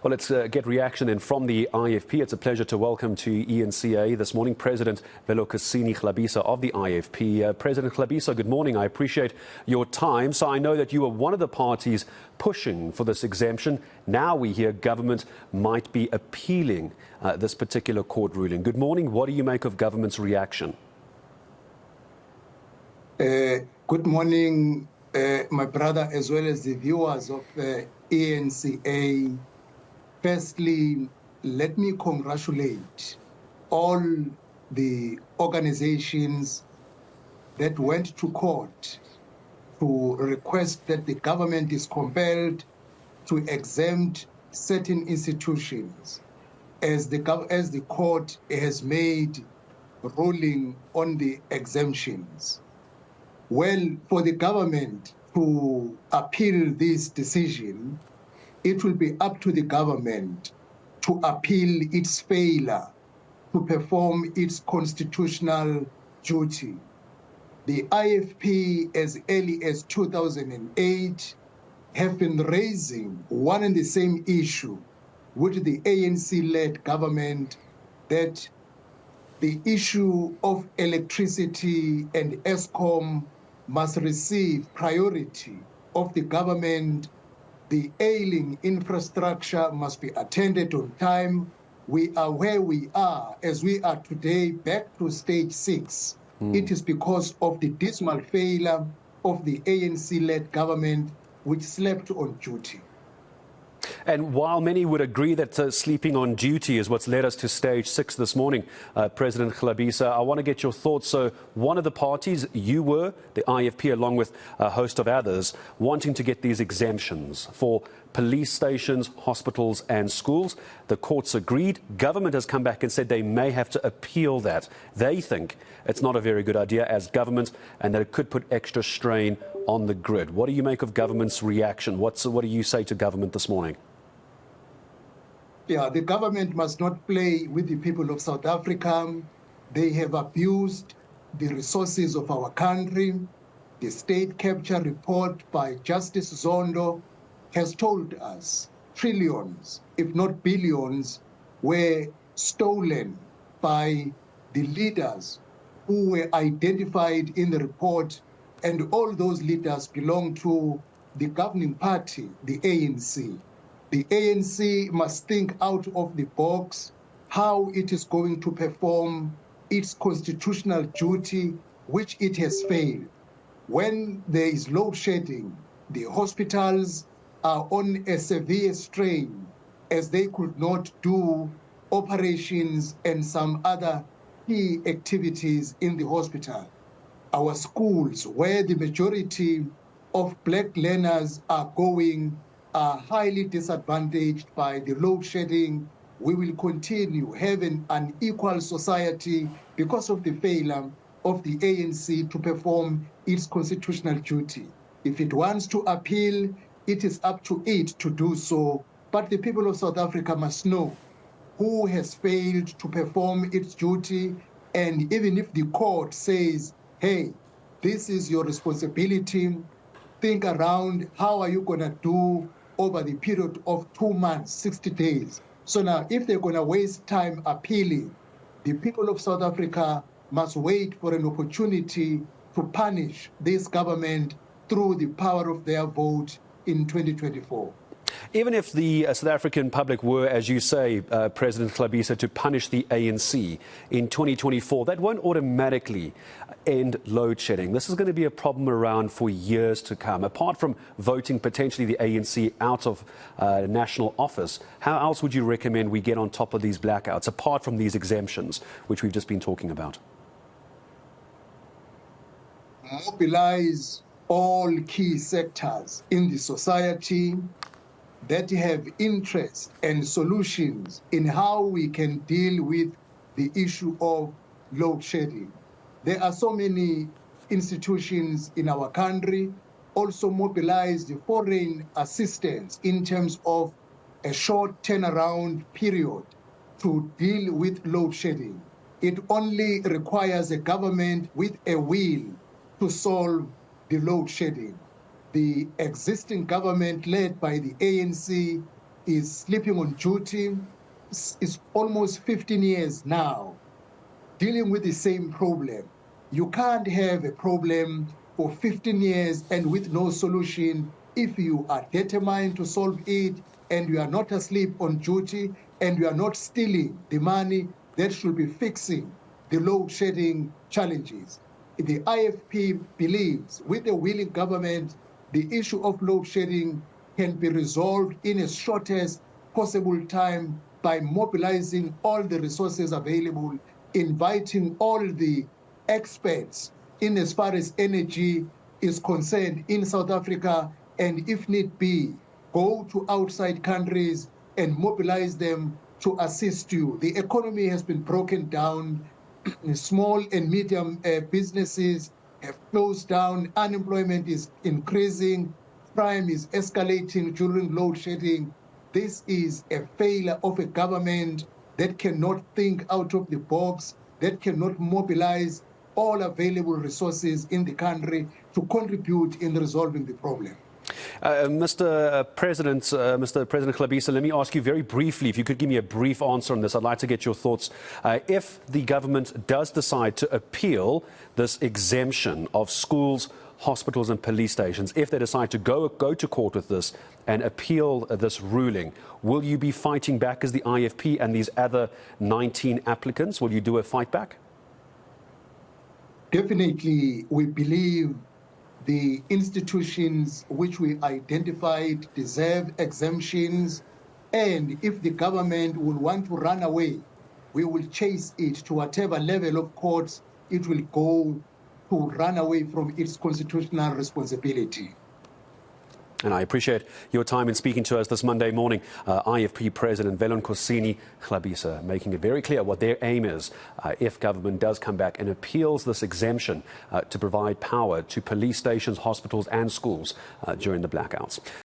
Well, let's get reaction in from the IFP. It's a pleasure to welcome to ENCA this morning President Velenkosini Hlabisa of the IFP. President Hlabisa, good morning. I appreciate your time. So I know that you were one of the parties pushing for this exemption. Now we hear government might be appealing this particular court ruling. Good morning. What do you make of government's reaction? Good morning, my brother, as well as the viewers of ENCA. Firstly, let me congratulate all the organizations that went to court to request that the government is compelled to exempt certain institutions as the court has made ruling on the exemptions. Well, for the government to appeal this decision, it will be up to the government to appeal its failure to perform its constitutional duty. The IFP, as early as 2008, have been raising one and the same issue with the ANC-led government, that the issue of electricity and ESCOM must receive priority of the government. The ailing infrastructure must be attended on time. We are where we are, as we are today, back to stage 6. It is because of the dismal failure of the ANC-led government, which slept on duty. And while many would agree that sleeping on duty is what's led us to stage 6 this morning, President Hlabisa, I want to get your thoughts. So one of the parties, you were, the IFP, along with a host of others, wanting to get these exemptions for police stations, hospitals and schools. The courts agreed. Government has come back and said they may have to appeal that. They think it's not a very good idea as government and that it could put extra strain on the grid. What do you make of government's reaction? What do you say to government this morning? Yeah, the government must not play with the people of South Africa. They have abused the resources of our country. The state capture report by Justice Zondo has told us trillions, if not billions, were stolen by the leaders who were identified in the report, and all those leaders belong to the governing party, the ANC. The ANC must think out of the box how it is going to perform its constitutional duty, which it has failed. When there is load shedding, the hospitals are on a severe strain as they could not do operations and some other key activities in the hospital. Our schools, where the majority of black learners are going, are highly disadvantaged by the load shedding. We will continue having an unequal society because of the failure of the ANC to perform its constitutional duty. If it wants to appeal, it is up to it to do so. But the people of South Africa must know who has failed to perform its duty. And even if the court says, hey, this is your responsibility, think around how are you going to do over the period of 2 months, 60 days. So now, if they're going to waste time appealing, the people of South Africa must wait for an opportunity to punish this government through the power of their vote in 2024. Even if the South African public were, as you say, President Hlabisa, to punish the ANC in 2024, that won't automatically end load shedding. This is going to be a problem around for years to come. Apart from voting potentially the ANC out of national office, how else would you recommend we get on top of these blackouts, apart from these exemptions, which we've just been talking about? Mobilize all key sectors in the society that have interest and solutions in how we can deal with the issue of load shedding. There are so many institutions in our country. Also mobilize the foreign assistance in terms of a short turnaround period to deal with load shedding. It only requires a government with a will to solve the load shedding. The existing government led by the ANC is sleeping on duty. It's almost 15 years now dealing with the same problem. You can't have a problem for 15 years and with no solution if you are determined to solve it and you are not asleep on duty and you are not stealing the money that should be fixing the load shedding challenges. The IFP believes with a willing government, the issue of load shedding can be resolved in as shortest possible time by mobilizing all the resources available, inviting all the experts in as far as energy is concerned in South Africa, and if need be, go to outside countries and mobilize them to assist you. The economy has been broken down. Small and medium businesses have closed down. Unemployment is increasing. Crime is escalating during load shedding. This is a failure of a government that cannot think out of the box, that cannot mobilize all available resources in the country to contribute in resolving the problem. Mr. President Hlabisa, let me ask you very briefly, if you could give me a brief answer on this. I'd like to get your thoughts. If the government does decide to appeal this exemption of schools, hospitals and police stations, if they decide to go to court with this and appeal this ruling, will you be fighting back as the IFP and these other 19 applicants? Will you do a fight back? Definitely, we believe the institutions which we identified deserve exemptions, and if the government will want to run away, we will chase it to whatever level of courts it will go to run away from its constitutional responsibility. And I appreciate your time in speaking to us this Monday morning. IFP President Velenkosini Hlabisa making it very clear what their aim is if government does come back and appeals this exemption to provide power to police stations, hospitals and schools during the blackouts.